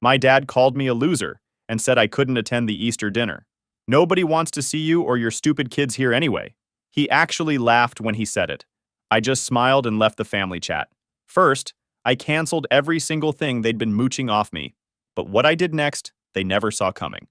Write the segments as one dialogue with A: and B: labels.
A: My dad called me a loser and said I couldn't attend the Easter dinner. Nobody wants to see you or your stupid kids here anyway. He actually laughed when he said it. I just smiled and left the family chat. First, I canceled every single thing they'd been mooching off me. But what I did next, they never saw coming.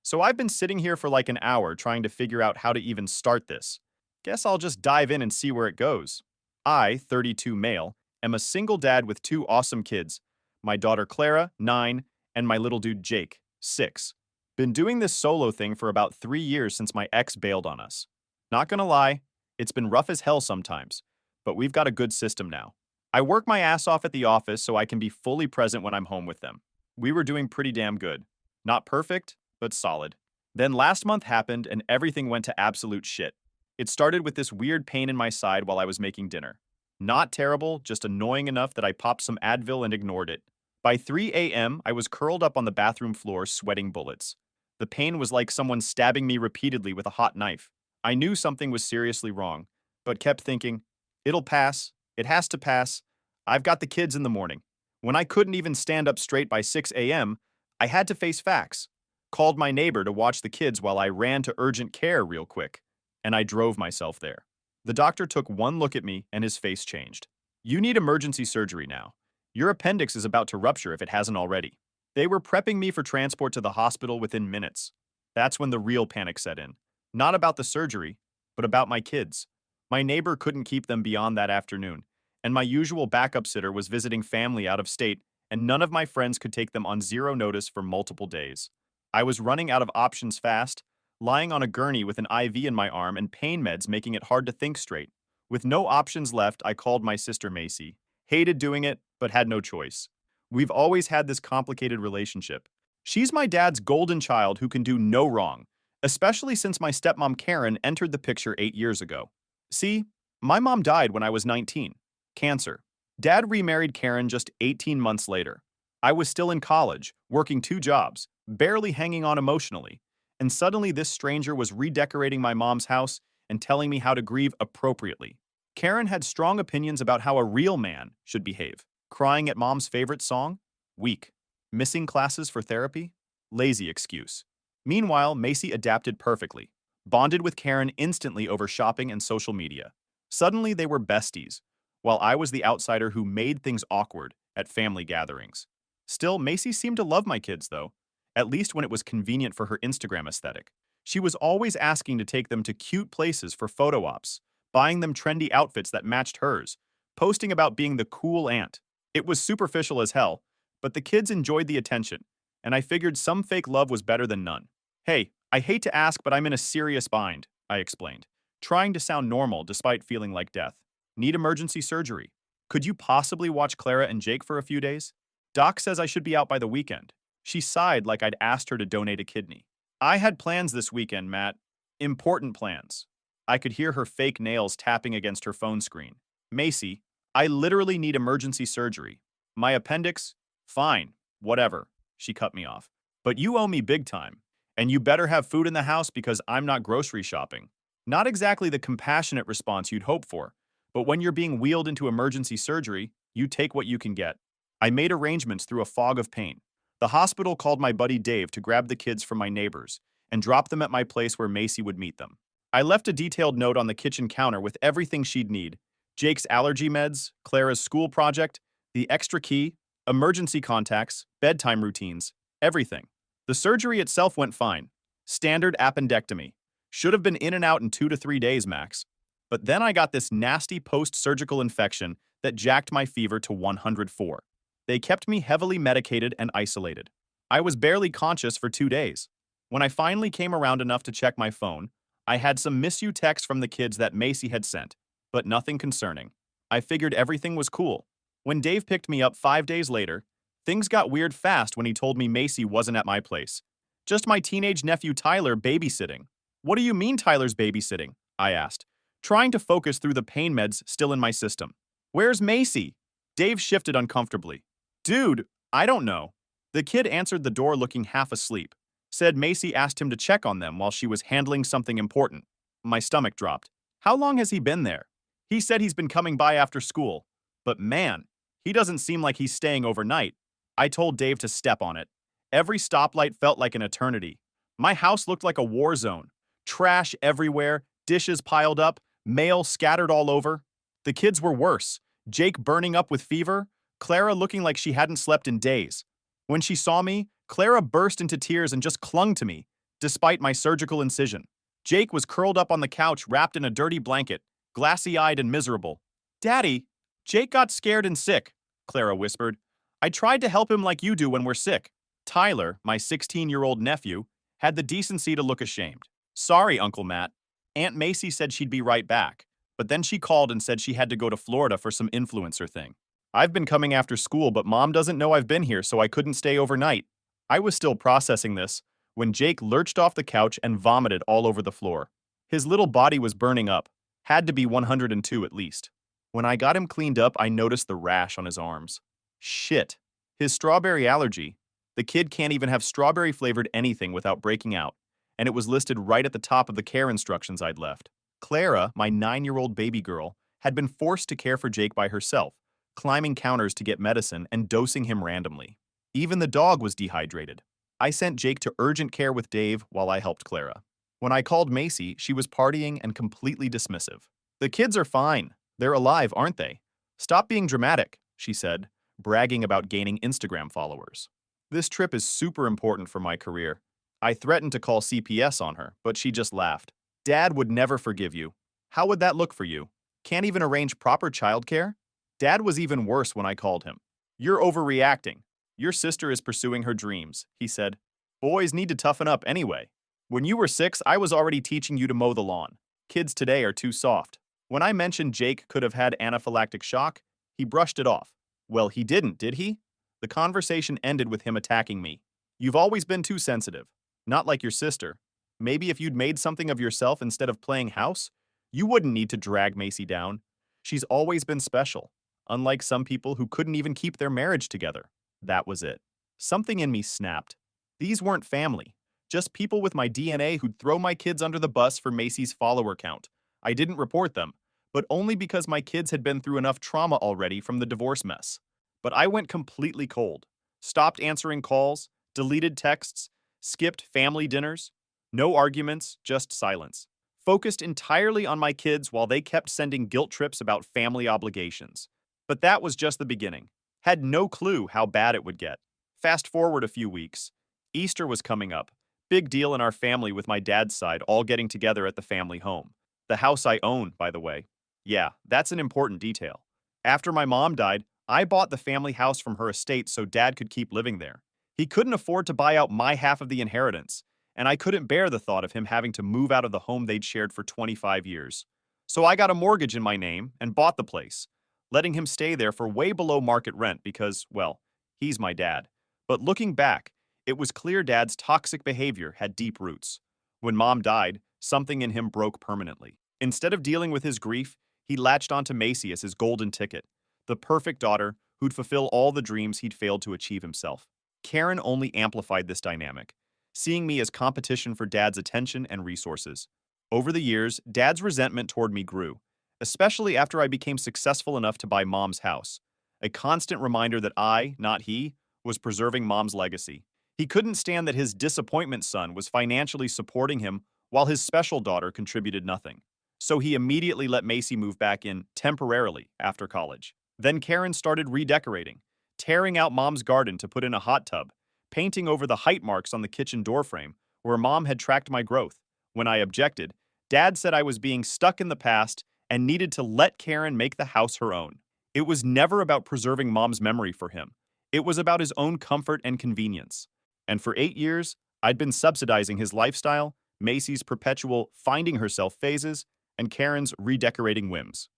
A: So I've been sitting here for like an hour trying to figure out how to even start this. Guess I'll just dive in and see where it goes. I, 32 male, am a single dad with two awesome kids. My daughter Clara, 9, and my little dude Jake, 6. Been doing this solo thing for about 3 years since my ex bailed on us. Not gonna lie, it's been rough as hell sometimes, but we've got a good system now. I work my ass off at the office so I can be fully present when I'm home with them. We were doing pretty damn good. Not perfect, but solid. Then last month happened and everything went to absolute shit. It started with this weird pain in my side while I was making dinner. Not terrible, just annoying enough that I popped some Advil and ignored it. By 3 a.m., I was curled up on the bathroom floor sweating bullets. The pain was like someone stabbing me repeatedly with a hot knife. I knew something was seriously wrong, but kept thinking, it'll pass, it has to pass, I've got the kids in the morning. When I couldn't even stand up straight by 6 a.m., I had to face facts. Called my neighbor to watch the kids while I ran to urgent care real quick, and I drove myself there. The doctor took one look at me and his face changed. You need emergency surgery now. Your appendix is about to rupture if it hasn't already. They were prepping me for transport to the hospital within minutes. That's when the real panic set in. Not about the surgery, but about my kids. My neighbor couldn't keep them beyond that afternoon, and my usual backup sitter was visiting family out of state, and none of my friends could take them on zero notice for multiple days. I was running out of options fast, lying on a gurney with an IV in my arm and pain meds making it hard to think straight. With no options left, I called my sister Macy. Hated doing it, but had no choice. We've always had this complicated relationship. She's my dad's golden child who can do no wrong, especially since my stepmom Karen entered the picture 8 years ago. See, my mom died when I was 19. Cancer. Dad remarried Karen just 18 months later. I was still in college, working 2 jobs, barely hanging on emotionally, and suddenly this stranger was redecorating my mom's house and telling me how to grieve appropriately. Karen had strong opinions about how a real man should behave. Crying at mom's favorite song? Weak. Missing classes for therapy? Lazy excuse. Meanwhile, Macy adapted perfectly, bonded with Karen instantly over shopping and social media. Suddenly, they were besties, while I was the outsider who made things awkward at family gatherings. Still, Macy seemed to love my kids, though, at least when it was convenient for her Instagram aesthetic. She was always asking to take them to cute places for photo ops, buying them trendy outfits that matched hers, posting about being the cool aunt. It was superficial as hell, but the kids enjoyed the attention, and I figured some fake love was better than none. Hey, I hate to ask, but I'm in a serious bind, I explained, trying to sound normal despite feeling like death. Need emergency surgery. Could you possibly watch Clara and Jake for a few days? Doc says I should be out by the weekend. She sighed like I'd asked her to donate a kidney. I had plans this weekend, Matt. Important plans. I could hear her fake nails tapping against her phone screen. Macy, I literally need emergency surgery. My appendix? Fine, whatever. She cut me off. But you owe me big time. And you better have food in the house because I'm not grocery shopping. Not exactly the compassionate response you'd hope for, but when you're being wheeled into emergency surgery, you take what you can get. I made arrangements through a fog of pain. The hospital called my buddy Dave to grab the kids from my neighbors and drop them at my place where Macy would meet them. I left a detailed note on the kitchen counter with everything she'd need: Jake's allergy meds, Clara's school project, the extra key, emergency contacts, bedtime routines, everything. The surgery itself went fine. Standard appendectomy. Should have been in and out in 2 to 3 days max. But then I got this nasty post-surgical infection that jacked my fever to 104. They kept me heavily medicated and isolated. I was barely conscious for 2 days. When I finally came around enough to check my phone, I had some miss you texts from the kids that Macy had sent, but nothing concerning. I figured everything was cool. When Dave picked me up 5 days later, things got weird fast when he told me Macy wasn't at my place. Just my teenage nephew Tyler babysitting. What do you mean Tyler's babysitting? I asked, trying to focus through the pain meds still in my system. Where's Macy? Dave shifted uncomfortably. Dude, I don't know. The kid answered the door looking half asleep. Said Macy asked him to check on them while she was handling something important. My stomach dropped. How long has he been there? He said he's been coming by after school. But man, he doesn't seem like he's staying overnight. I told Dave to step on it. Every stoplight felt like an eternity. My house looked like a war zone. Trash everywhere, dishes piled up, mail scattered all over. The kids were worse. Jake burning up with fever, Clara looking like she hadn't slept in days. When she saw me, Clara burst into tears and just clung to me, despite my surgical incision. Jake was curled up on the couch wrapped in a dirty blanket, glassy-eyed and miserable. "Daddy, Jake got scared and sick," Clara whispered. "I tried to help him like you do when we're sick." Tyler, my 16-year-old nephew, had the decency to look ashamed. "Sorry, Uncle Matt. Aunt Macy said she'd be right back, but then she called and said she had to go to Florida for some influencer thing. I've been coming after school, but Mom doesn't know I've been here, so I couldn't stay overnight." I was still processing this when Jake lurched off the couch and vomited all over the floor. His little body was burning up. Had to be 102 at least. When I got him cleaned up, I noticed the rash on his arms. Shit. His strawberry allergy. The kid can't even have strawberry-flavored anything without breaking out, and it was listed right at the top of the care instructions I'd left. Clara, my 9-year-old baby girl, had been forced to care for Jake by herself, climbing counters to get medicine and dosing him randomly. Even the dog was dehydrated. I sent Jake to urgent care with Dave while I helped Clara. When I called Macy, she was partying and completely dismissive. "The kids are fine. They're alive, aren't they? Stop being dramatic," she said, bragging about gaining Instagram followers. This trip is super important for my career. I threatened to call CPS on her, but she just laughed. "Dad would never forgive you. How would that look for you? Can't even arrange proper childcare?" Dad was even worse when I called him. "You're overreacting. Your sister is pursuing her dreams," he said. "Boys need to toughen up anyway. When you were 6, I was already teaching you to mow the lawn. Kids today are too soft." When I mentioned Jake could have had anaphylactic shock, he brushed it off. Well, he didn't, did he? The conversation ended with him attacking me. "You've always been too sensitive. Not like your sister. Maybe if you'd made something of yourself instead of playing house, you wouldn't need to drag Macy down. She's always been special, unlike some people who couldn't even keep their marriage together." That was it. Something in me snapped. These weren't family. Just people with my DNA who'd throw my kids under the bus for Macy's follower count. I didn't report them, but only because my kids had been through enough trauma already from the divorce mess. But I went completely cold. Stopped answering calls, deleted texts, skipped family dinners. No arguments, just silence. Focused entirely on my kids while they kept sending guilt trips about family obligations. But that was just the beginning. Had no clue how bad it would get. Fast forward a few weeks. Easter was coming up. Big deal in our family with my dad's side all getting together at the family home. The house I own, by the way. Yeah, that's an important detail. After my mom died, I bought the family house from her estate so Dad could keep living there. He couldn't afford to buy out my half of the inheritance, and I couldn't bear the thought of him having to move out of the home they'd shared for 25 years. So I got a mortgage in my name and bought the place, letting him stay there for way below market rent because, well, he's my dad. But looking back, it was clear Dad's toxic behavior had deep roots. When Mom died, something in him broke permanently. Instead of dealing with his grief, he latched onto Macy as his golden ticket, the perfect daughter who'd fulfill all the dreams he'd failed to achieve himself. Karen only amplified this dynamic, seeing me as competition for Dad's attention and resources. Over the years, Dad's resentment toward me grew, especially after I became successful enough to buy Mom's house, a constant reminder that I, not he, was preserving Mom's legacy. He couldn't stand that his disappointment son was financially supporting him while his special daughter contributed nothing. So he immediately let Macy move back in temporarily after college. Then Karen started redecorating, tearing out Mom's garden to put in a hot tub, painting over the height marks on the kitchen doorframe where Mom had tracked my growth. When I objected, Dad said I was being stuck in the past and needed to let Karen make the house her own. It was never about preserving Mom's memory for him. It was about his own comfort and convenience. And for 8 years, I'd been subsidizing his lifestyle, Macy's perpetual finding herself phases, and Karen's redecorating whims.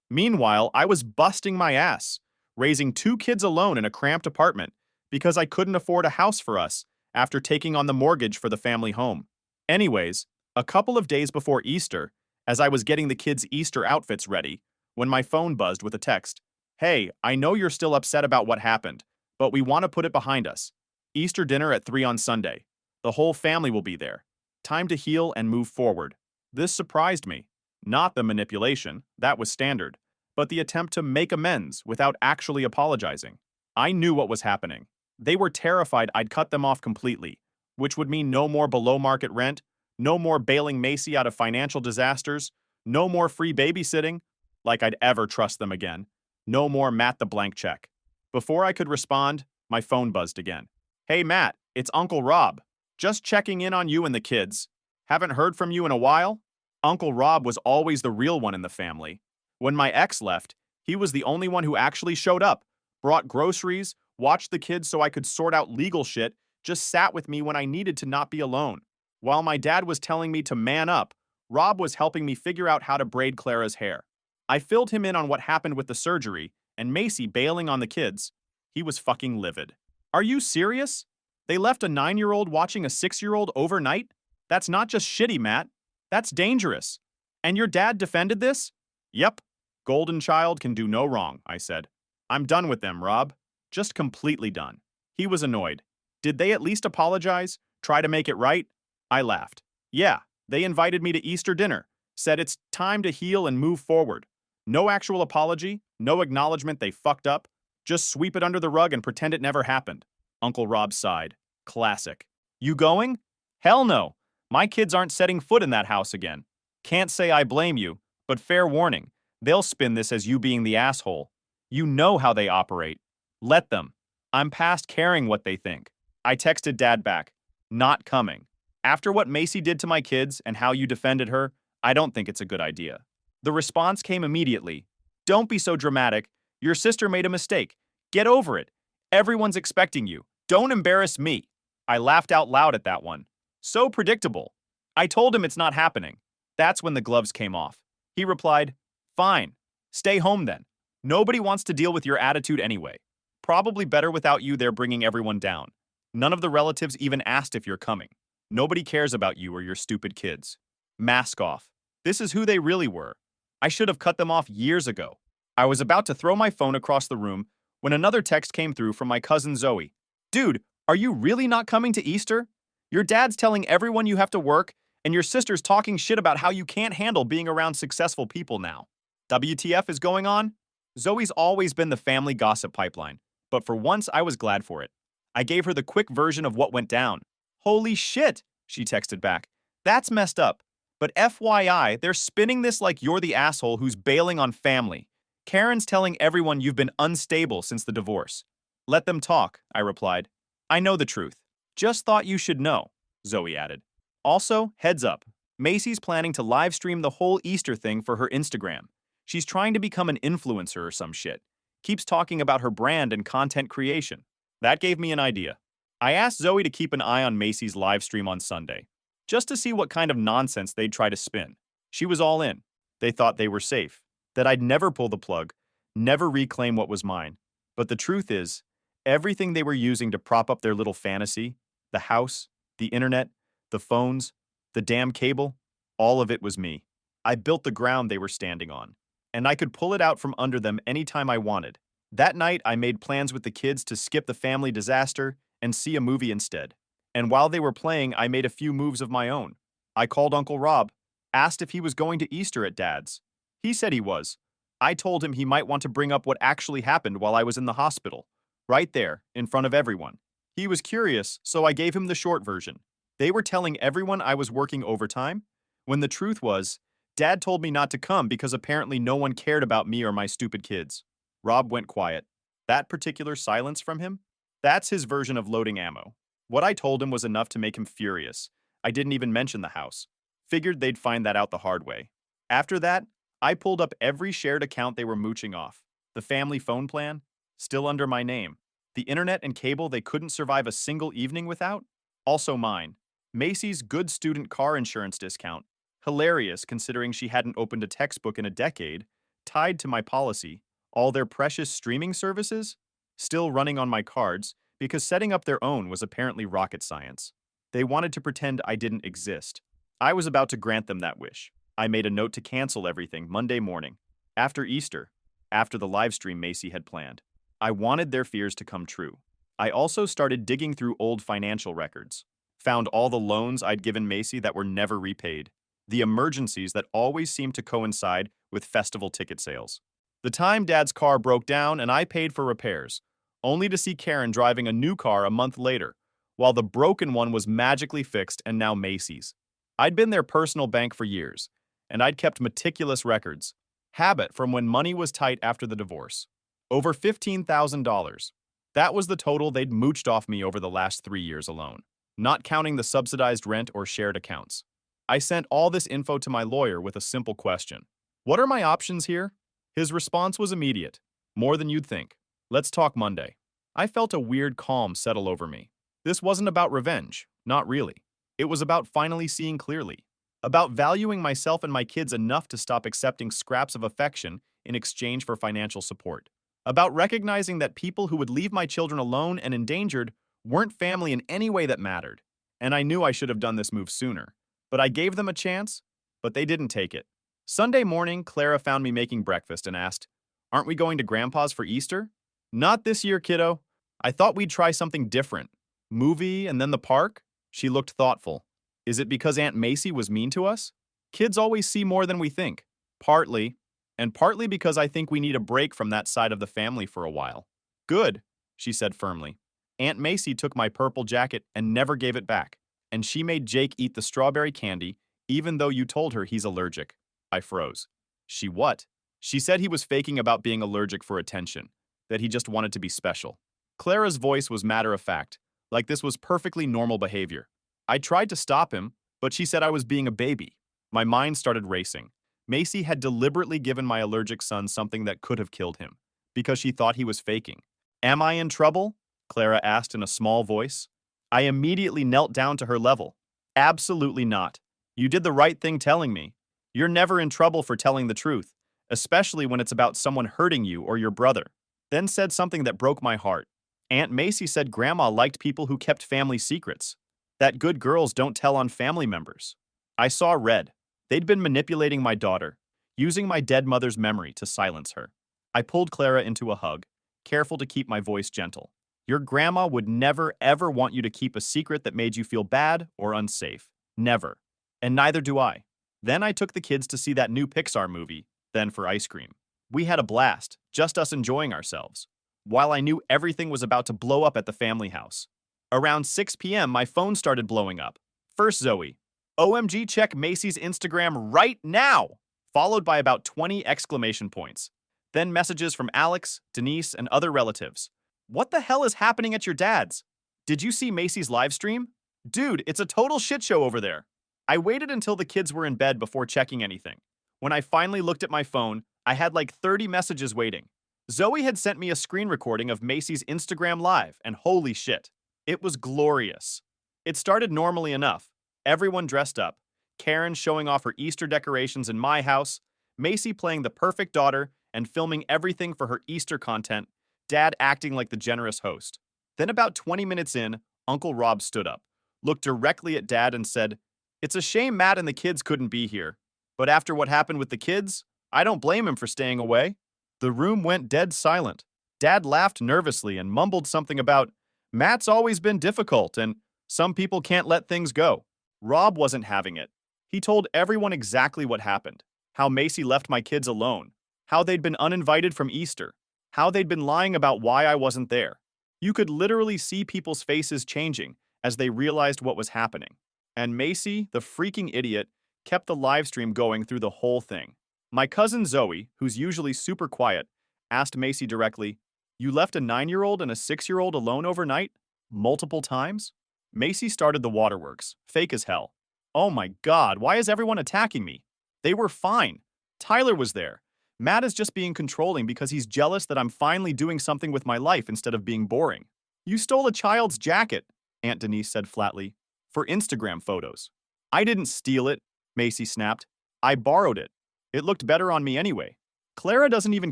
A: Meanwhile, I was busting my ass, raising 2 kids alone in a cramped apartment because I couldn't afford a house for us after taking on the mortgage for the family home. Anyways, a couple of days before Easter, as I was getting the kids' Easter outfits ready, when my phone buzzed with a text. "Hey, I know you're still upset about what happened, but we want to put it behind us. Easter dinner at 3 on Sunday. The whole family will be there. Time to heal and move forward." This surprised me. Not the manipulation, that was standard, but the attempt to make amends without actually apologizing. I knew what was happening. They were terrified I'd cut them off completely, which would mean no more below-market rent, no more bailing Macy out of financial disasters, no more free babysitting, like I'd ever trust them again, no more Matt the blank check. Before I could respond, my phone buzzed again. Hey Matt, it's Uncle Rob. Just checking in on you and the kids. Haven't heard from you in a while? Uncle Rob was always the real one in the family. When my ex left, he was the only one who actually showed up, brought groceries, watched the kids so I could sort out legal shit, just sat with me when I needed to not be alone. While my dad was telling me to man up, Rob was helping me figure out how to braid Clara's hair. I filled him in on what happened with the surgery, and Macy bailing on the kids. He was fucking livid. Are you serious? They left a 9-year-old watching a 6-year-old overnight? That's not just shitty, Matt. That's dangerous. And your dad defended this? Yep. Golden child can do no wrong, I said. I'm done with them, Rob. Just completely done. He was annoyed. Did they at least apologize? Try to make it right? I laughed. Yeah, they invited me to Easter dinner, said it's time to heal and move forward. No actual apology, no acknowledgement they fucked up. Just sweep it under the rug and pretend it never happened. Uncle Rob sighed. Classic. You going? Hell no. My kids aren't setting foot in that house again. Can't say I blame you, but fair warning, they'll spin this as you being the asshole. You know how they operate. Let them. I'm past caring what they think. I texted Dad back. Not coming. After what Macy did to my kids and how you defended her, I don't think it's a good idea. The response came immediately. Don't be so dramatic. Your sister made a mistake. Get over it. Everyone's expecting you. Don't embarrass me. I laughed out loud at that one. So predictable. I told him it's not happening. That's when the gloves came off. He replied, Fine. Stay home then. Nobody wants to deal with your attitude anyway. Probably better without you there bringing everyone down. None of the relatives even asked if you're coming. Nobody cares about you or your stupid kids. Mask off. This is who they really were. I should have cut them off years ago. I was about to throw my phone across the room when another text came through from my cousin Zoe. Dude, are you really not coming to Easter? Your dad's telling everyone you have to work, and your sister's talking shit about how you can't handle being around successful people now. WTF is going on? Zoe's always been the family gossip pipeline, but for once I was glad for it. I gave her the quick version of what went down. Holy shit, she texted back. That's messed up. But FYI, they're spinning this like you're the asshole who's bailing on family. Karen's telling everyone you've been unstable since the divorce. Let them talk, I replied. I know the truth. Just thought you should know, Zoe added. Also, heads up, Macy's planning to live stream the whole Easter thing for her Instagram. She's trying to become an influencer or some shit. Keeps talking about her brand and content creation. That gave me an idea. I asked Zoe to keep an eye on Macy's live stream on Sunday, just to see what kind of nonsense they'd try to spin. She was all in. They thought they were safe, that I'd never pull the plug, never reclaim what was mine. But the truth is, everything they were using to prop up their little fantasy, the house, the internet, the phones, the damn cable, all of it was me. I built the ground they were standing on, and I could pull it out from under them anytime I wanted. That night, I made plans with the kids to skip the family disaster and see a movie instead. And while they were playing, I made a few moves of my own. I called Uncle Rob, asked if he was going to Easter at Dad's. He said he was. I told him he might want to bring up what actually happened while I was in the hospital, right there, in front of everyone. He was curious, so I gave him the short version. They were telling everyone I was working overtime, when the truth was, Dad told me not to come because apparently no one cared about me or my stupid kids. Rob went quiet. That particular silence from him? That's his version of loading ammo. What I told him was enough to make him furious. I didn't even mention the house. Figured they'd find that out the hard way. After that, I pulled up every shared account they were mooching off. The family phone plan, still under my name. The internet and cable they couldn't survive a single evening without, also mine. Macy's good student car insurance discount, hilarious considering she hadn't opened a textbook in a decade, tied to my policy. All their precious streaming services, still running on my cards, because setting up their own was apparently rocket science. They wanted to pretend I didn't exist. I was about to grant them that wish. I made a note to cancel everything Monday morning, after Easter, after the live stream Macy had planned. I wanted their fears to come true. I also started digging through old financial records, found all the loans I'd given Macy that were never repaid, the emergencies that always seemed to coincide with festival ticket sales. The time Dad's car broke down and I paid for repairs, only to see Karen driving a new car a month later, while the broken one was magically fixed and now Macy's. I'd been their personal bank for years, and I'd kept meticulous records. Habit from when money was tight after the divorce. Over $15,000. That was the total they'd mooched off me over the last 3 years alone, not counting the subsidized rent or shared accounts. I sent all this info to my lawyer with a simple question. What are my options here? His response was immediate. More than you'd think. Let's talk Monday. I felt a weird calm settle over me. This wasn't about revenge, not really. It was about finally seeing clearly. About valuing myself and my kids enough to stop accepting scraps of affection in exchange for financial support. About recognizing that people who would leave my children alone and endangered weren't family in any way that mattered. And I knew I should have done this move sooner. But I gave them a chance, but they didn't take it. Sunday morning, Clara found me making breakfast and asked, "Aren't we going to Grandpa's for Easter?" "Not this year, kiddo. I thought we'd try something different. Movie and then the park?" She looked thoughtful. "Is it because Aunt Macy was mean to us?" "Kids always see more than we think." "Partly. And partly because I think we need a break from that side of the family for a while." "Good," she said firmly. "Aunt Macy took my purple jacket and never gave it back. And she made Jake eat the strawberry candy, even though you told her he's allergic." I froze. "She what?" "She said he was faking about being allergic for attention, that he just wanted to be special." Clara's voice was matter-of-fact, like this was perfectly normal behavior. I tried to stop him, but she said I was being a baby. My mind started racing. Macy had deliberately given my allergic son something that could have killed him, because she thought he was faking. "Am I in trouble?" Clara asked in a small voice. I immediately knelt down to her level. "Absolutely not. You did the right thing telling me. You're never in trouble for telling the truth, especially when it's about someone hurting you or your brother." Then said something that broke my heart. "Aunt Macy said Grandma liked people who kept family secrets, that good girls don't tell on family members." I saw red. They'd been manipulating my daughter, using my dead mother's memory to silence her. I pulled Clara into a hug, careful to keep my voice gentle. "Your grandma would never, ever want you to keep a secret that made you feel bad or unsafe. Never. And neither do I." Then I took the kids to see that new Pixar movie, then for ice cream. We had a blast, just us enjoying ourselves, while I knew everything was about to blow up at the family house. Around 6 p.m., my phone started blowing up. First Zoe, "OMG, check Macy's Instagram right now!" Followed by about 20 exclamation points. Then messages from Alex, Denise, and other relatives. "What the hell is happening at your dad's? Did you see Macy's live stream? Dude, it's a total shit show over there." I waited until the kids were in bed before checking anything. When I finally looked at my phone, I had like 30 messages waiting. Zoe had sent me a screen recording of Macy's Instagram Live, and holy shit, it was glorious. It started normally enough. Everyone dressed up. Karen showing off her Easter decorations in my house, Macy playing the perfect daughter and filming everything for her Easter content, Dad acting like the generous host. Then about 20 minutes in, Uncle Rob stood up, looked directly at Dad and said, "It's a shame Matt and the kids couldn't be here. But after what happened with the kids, I don't blame him for staying away." The room went dead silent. Dad laughed nervously and mumbled something about, "Matt's always been difficult and some people can't let things go." Rob wasn't having it. He told everyone exactly what happened, how Macy left my kids alone, how they'd been uninvited from Easter, how they'd been lying about why I wasn't there. You could literally see people's faces changing as they realized what was happening. And Macy, the freaking idiot, kept the live stream going through the whole thing. My cousin Zoe, who's usually super quiet, asked Macy directly, "You left a 9-year-old and a 6-year-old alone overnight? Multiple times?" Macy started the waterworks, fake as hell. "Oh my god, why is everyone attacking me? They were fine. Tyler was there. Matt is just being controlling because he's jealous that I'm finally doing something with my life instead of being boring." "You stole a child's jacket," Aunt Denise said flatly, "for Instagram photos." "I didn't steal it," Macy snapped. "I borrowed it. It looked better on me anyway." Clara doesn't even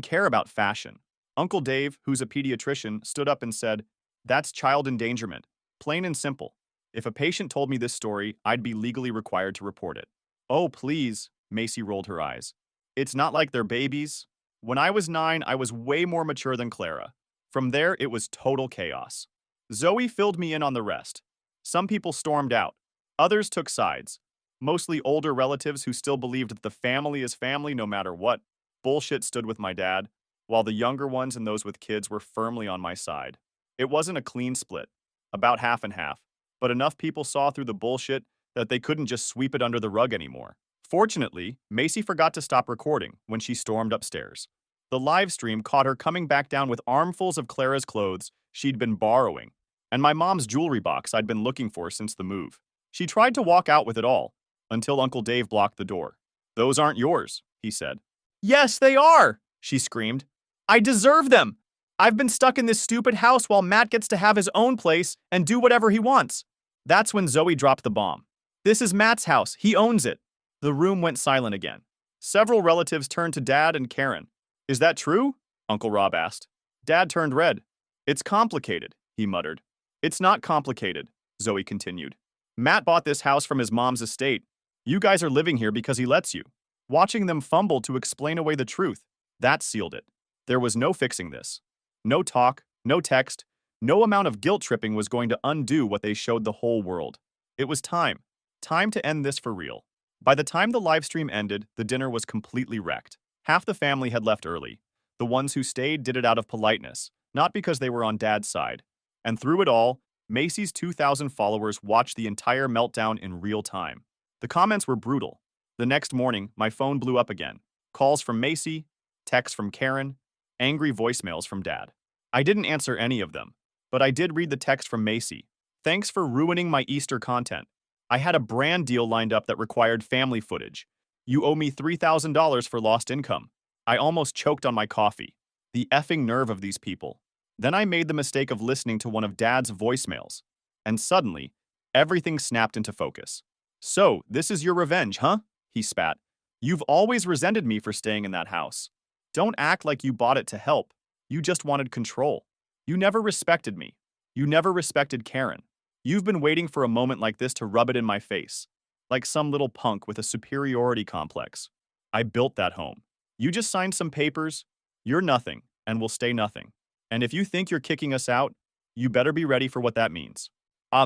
A: care about fashion. Uncle Dave, who's a pediatrician, stood up and said, "That's child endangerment. Plain and simple. If a patient told me this story, I'd be legally required to report it." "Oh, please," Macy rolled her eyes. "It's not like they're babies. When I was 9, I was way more mature than Clara. From there, it was total chaos." Zoe filled me in on the rest. Some people stormed out. Others took sides. Mostly older relatives who still believed that the family is family no matter what. Bullshit stood with my dad, while the younger ones and those with kids were firmly on my side. It wasn't a clean split, about half and half, but enough people saw through the bullshit that they couldn't just sweep it under the rug anymore. Fortunately, Macy forgot to stop recording when she stormed upstairs. The live stream caught her coming back down with armfuls of Clara's clothes she'd been borrowing, and my mom's jewelry box I'd been looking for since the move. She tried to walk out with it all, until Uncle Dave blocked the door. "Those aren't yours," he said. "Yes, they are!" she screamed. "I deserve them! I've been stuck in this stupid house while Matt gets to have his own place and do whatever he wants." That's when Zoe dropped the bomb. "This is Matt's house. He owns it." The room went silent again. Several relatives turned to Dad and Karen. "Is that true?" Uncle Rob asked. Dad turned red. "It's complicated," he muttered. "It's not complicated," Zoe continued. "Matt bought this house from his mom's estate. You guys are living here because he lets you." Watching them fumble to explain away the truth, that sealed it. There was no fixing this. No talk, no text, no amount of guilt tripping was going to undo what they showed the whole world. It was time. Time to end this for real. By the time the live stream ended, the dinner was completely wrecked. Half the family had left early. The ones who stayed did it out of politeness, not because they were on Dad's side. And through it all, Macy's 2,000 followers watched the entire meltdown in real time. The comments were brutal. The next morning, my phone blew up again. Calls from Macy, texts from Karen, angry voicemails from Dad. I didn't answer any of them, but I did read the text from Macy. "Thanks for ruining my Easter content. I had a brand deal lined up that required family footage. You owe me $3,000 for lost income." I almost choked on my coffee. The effing nerve of these people. Then I made the mistake of listening to one of Dad's voicemails. And suddenly, everything snapped into focus. "So, this is your revenge, huh?" he spat. "You've always resented me for staying in that house. Don't act like you bought it to help. You just wanted control. You never respected me. You never respected Karen. You've been waiting for a moment like this to rub it in my face, like some little punk with a superiority complex. I built that home. You just signed some papers. You're nothing, and will stay nothing. And if you think you're kicking us out, you better be ready for what that means."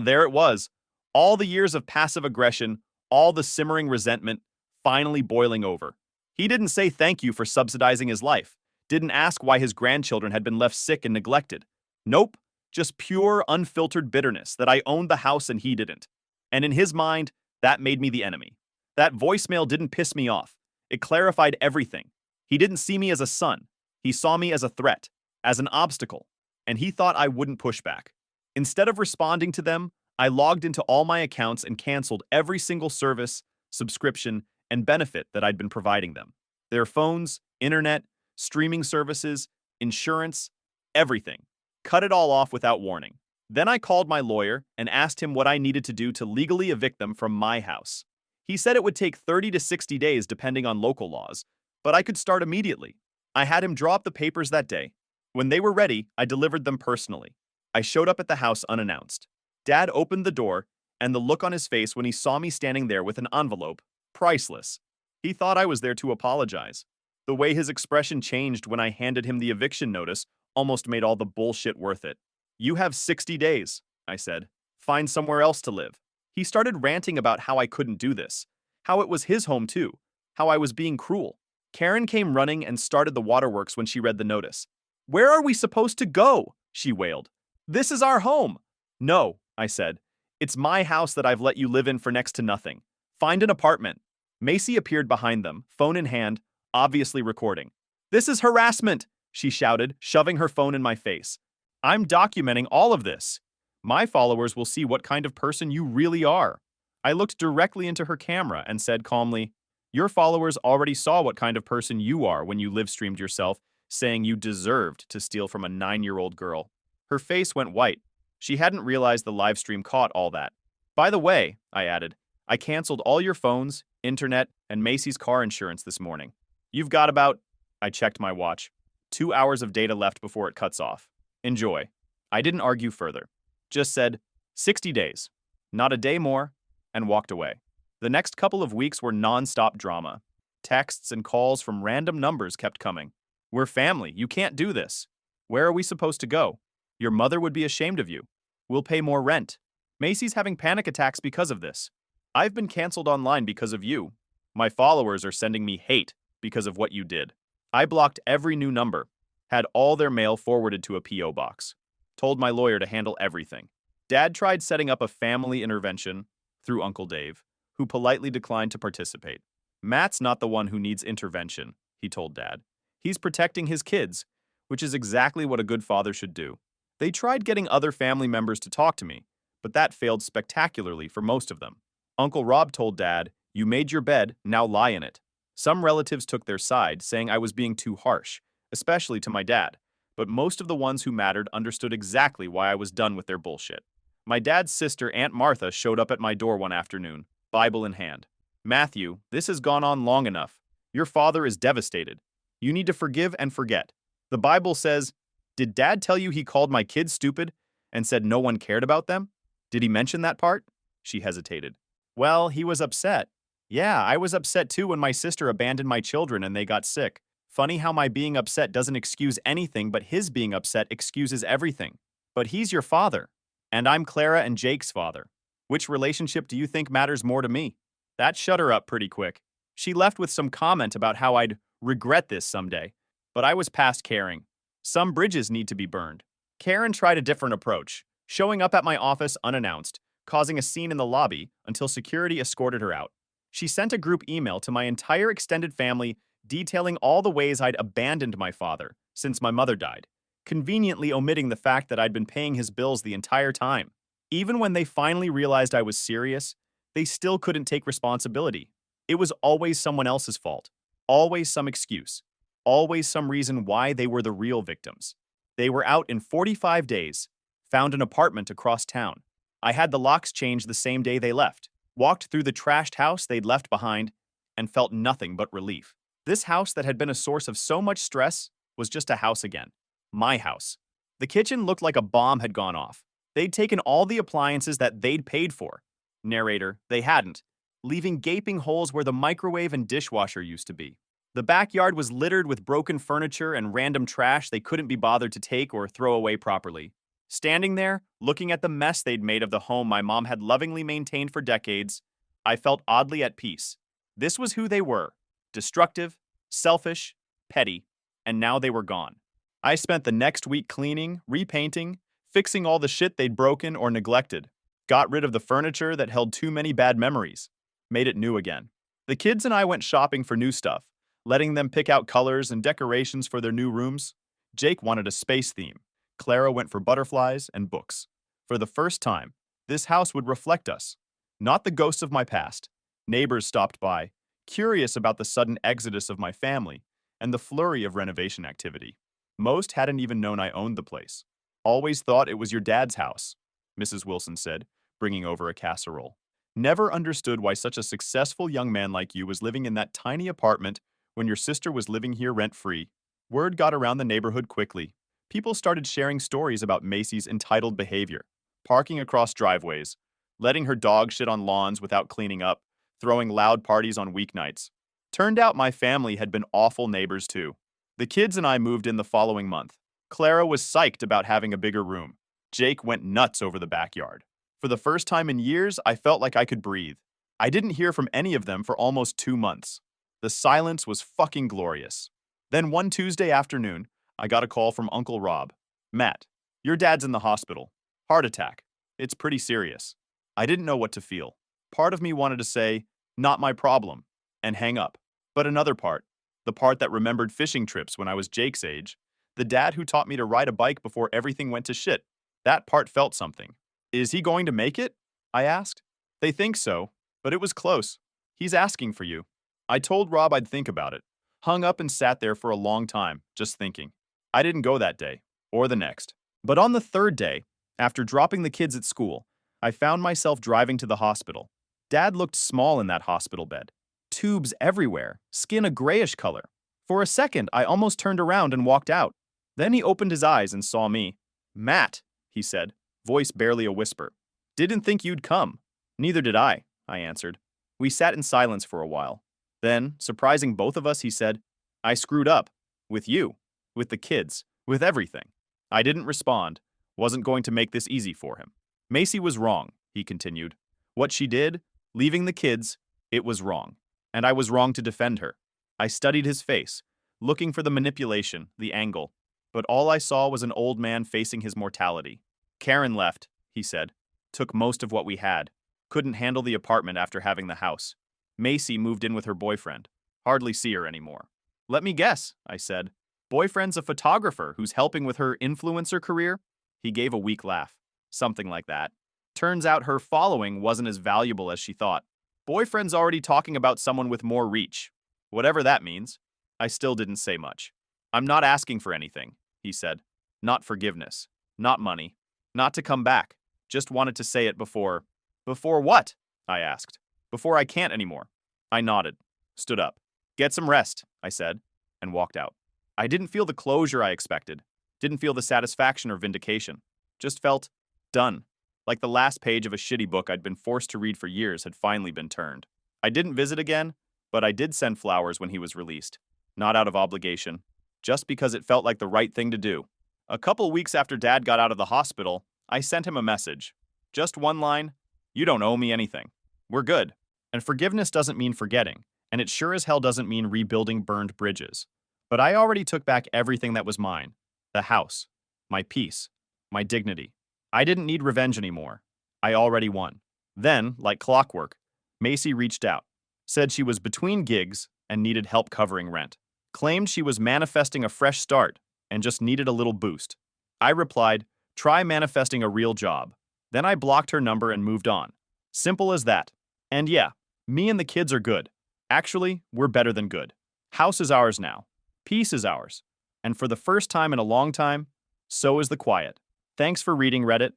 A: There it was. All the years of passive aggression, all the simmering resentment, finally boiling over. He didn't say thank you for subsidizing his life, didn't ask why his grandchildren had been left sick and neglected. Nope, just pure, unfiltered bitterness that I owned the house and he didn't. And in his mind, that made me the enemy. That voicemail didn't piss me off. It clarified everything. He didn't see me as a son. He saw me as a threat, as an obstacle, and he thought I wouldn't push back. Instead of responding to them, I logged into all my accounts and canceled every single service, subscription, and benefit that I'd been providing them. Their phones, internet, streaming services, insurance, everything. Cut it all off without warning. Then I called my lawyer and asked him what I needed to do to legally evict them from my house. He said it would take 30 to 60 days depending on local laws, but I could start immediately. I had him draw up the papers that day. When they were ready, I delivered them personally. I showed up at the house unannounced. Dad opened the door, and the look on his face when he saw me standing there with an envelope, priceless. He thought I was there to apologize. The way his expression changed when I handed him the eviction notice almost made all the bullshit worth it. "You have 60 days, I said. "Find somewhere else to live." He started ranting about how I couldn't do this, how it was his home too, how I was being cruel. Karen came running and started the waterworks when she read the notice. "Where are we supposed to go?" she wailed. "This is our home." "No," I said. "It's my house that I've let you live in for next to nothing. Find an apartment." Macy appeared behind them, phone in hand, obviously recording. "This is harassment," she shouted, shoving her phone in my face. "I'm documenting all of this. My followers will see what kind of person you really are." I looked directly into her camera and said calmly, "Your followers already saw what kind of person you are when you live-streamed yourself, saying you deserved to steal from a 9-year-old girl." Her face went white. She hadn't realized the live stream caught all that. "By the way," I added, "I canceled all your phones, internet, and Macy's car insurance this morning. You've got about," I checked my watch, 2 hours of data left before it cuts off. Enjoy." I didn't argue further. Just said, 60 days. Not a day more, and walked away. The next couple of weeks were non-stop drama. Texts and calls from random numbers kept coming. "We're family. You can't do this. Where are we supposed to go? Your mother would be ashamed of you. We'll pay more rent. Macy's having panic attacks because of this. I've been canceled online because of you. My followers are sending me hate because of what you did." I blocked every new number, had all their mail forwarded to a P.O. box. Told my lawyer to handle everything. Dad tried setting up a family intervention through Uncle Dave, who politely declined to participate. Matt's not the one who needs intervention, he told Dad. He's protecting his kids, which is exactly what a good father should do. They tried getting other family members to talk to me, but that failed spectacularly for most of them. Uncle Rob told Dad, "You made your bed, now lie in it." Some relatives took their side, saying I was being too harsh, especially to my dad, but most of the ones who mattered understood exactly why I was done with their bullshit. My dad's sister, Aunt Martha, showed up at my door one afternoon, Bible in hand. "Matthew, this has gone on long enough. Your father is devastated. You need to forgive and forget. The Bible says, did Dad tell you he called my kids stupid and said no one cared about them? Did he mention that part?" She hesitated. "Well, he was upset. Yeah, I was upset too when my sister abandoned my children and they got sick. Funny how my being upset doesn't excuse anything, but his being upset excuses everything. But he's your father. And I'm Clara and Jake's father. Which relationship do you think matters more to me?" That shut her up pretty quick. She left with some comment about how I'd regret this someday, but I was past caring. Some bridges need to be burned. Karen tried a different approach, showing up at my office unannounced, causing a scene in the lobby until security escorted her out. She sent a group email to my entire extended family detailing all the ways I'd abandoned my father since my mother died, conveniently omitting the fact that I'd been paying his bills the entire time. Even when they finally realized I was serious, they still couldn't take responsibility. It was always someone else's fault, always some excuse, always some reason why they were the real victims. They were out in 45 days, found an apartment across town. I had the locks changed the same day they left, walked through the trashed house they'd left behind, and felt nothing but relief. This house that had been a source of so much stress was just a house again. My house. The kitchen looked like a bomb had gone off. They'd taken all the appliances that they'd paid for. Narrator, they hadn't, leaving gaping holes where the microwave and dishwasher used to be. The backyard was littered with broken furniture and random trash they couldn't be bothered to take or throw away properly. Standing there, looking at the mess they'd made of the home my mom had lovingly maintained for decades, I felt oddly at peace. This was who they were. Destructive, selfish, petty, and now they were gone. I spent the next week cleaning, repainting, fixing all the shit they'd broken or neglected. Got rid of the furniture that held too many bad memories. Made it new again. The kids and I went shopping for new stuff, letting them pick out colors and decorations for their new rooms. Jake wanted a space theme. Clara went for butterflies and books. For the first time, this house would reflect us, not the ghosts of my past. Neighbors stopped by, curious about the sudden exodus of my family and the flurry of renovation activity. Most hadn't even known I owned the place. "Always thought it was your dad's house," Mrs. Wilson said, bringing over a casserole. "Never understood why such a successful young man like you was living in that tiny apartment when your sister was living here rent-free." Word got around the neighborhood quickly. People started sharing stories about Macy's entitled behavior, parking across driveways, letting her dog shit on lawns without cleaning up, throwing loud parties on weeknights. Turned out my family had been awful neighbors too. The kids and I moved in the following month. Clara was psyched about having a bigger room. Jake went nuts over the backyard. For the first time in years, I felt like I could breathe. I didn't hear from any of them for almost 2 months. The silence was fucking glorious. Then one Tuesday afternoon, I got a call from Uncle Rob. "Matt, your dad's in the hospital. Heart attack. It's pretty serious." I didn't know what to feel. Part of me wanted to say, "Not my problem," and hang up. But another part, the part that remembered fishing trips when I was Jake's age, the dad who taught me to ride a bike before everything went to shit, that part felt something. "Is he going to make it?" I asked. "They think so, but it was close. He's asking for you." I told Rob I'd think about it. Hung up and sat there for a long time, just thinking. I didn't go that day, or the next. But on the third day, after dropping the kids at school, I found myself driving to the hospital. Dad looked small in that hospital bed. Tubes everywhere, skin a grayish color. For a second, I almost turned around and walked out. Then he opened his eyes and saw me. "Matt," he said, voice barely a whisper. "Didn't think you'd come." "Neither did I answered. We sat in silence for a while. Then, surprising both of us, he said, "I screwed up. With you. With the kids. With everything." I didn't respond. Wasn't going to make this easy for him. "Macy was wrong," he continued. "What she did, leaving the kids, it was wrong. And I was wrong to defend her." I studied his face, looking for the manipulation, the angle. But all I saw was an old man facing his mortality. Karen left, he said. Took most of what we had. Couldn't handle the apartment after having the house. Macy moved in with her boyfriend. Hardly see her anymore. Let me guess, I said. Boyfriend's a photographer who's helping with her influencer career? He gave a weak laugh. Something like that. Turns out her following wasn't as valuable as she thought. Boyfriend's already talking about someone with more reach. Whatever that means. I still didn't say much. I'm not asking for anything, he said. Not forgiveness. Not money. Not to come back. Just wanted to say it before. Before what? I asked. Before I can't anymore. I nodded. Stood up. Get some rest, I said, and walked out. I didn't feel the closure I expected. Didn't feel the satisfaction or vindication. Just felt done. Like the last page of a shitty book I'd been forced to read for years had finally been turned. I didn't visit again, but I did send flowers when he was released. Not out of obligation. Just because it felt like the right thing to do. A couple weeks after Dad got out of the hospital, I sent him a message. Just one line, "You don't owe me anything. We're good." And forgiveness doesn't mean forgetting, and it sure as hell doesn't mean rebuilding burned bridges. But I already took back everything that was mine. The house. My peace. My dignity. I didn't need revenge anymore. I already won. Then, like clockwork, Macy reached out. Said she was between gigs and needed help covering rent. Claimed she was manifesting a fresh start and just needed a little boost. I replied, try manifesting a real job. Then I blocked her number and moved on. Simple as that. And yeah, me and the kids are good. Actually, we're better than good. House is ours now. Peace is ours. And for the first time in a long time, so is the quiet. Thanks for reading, Reddit.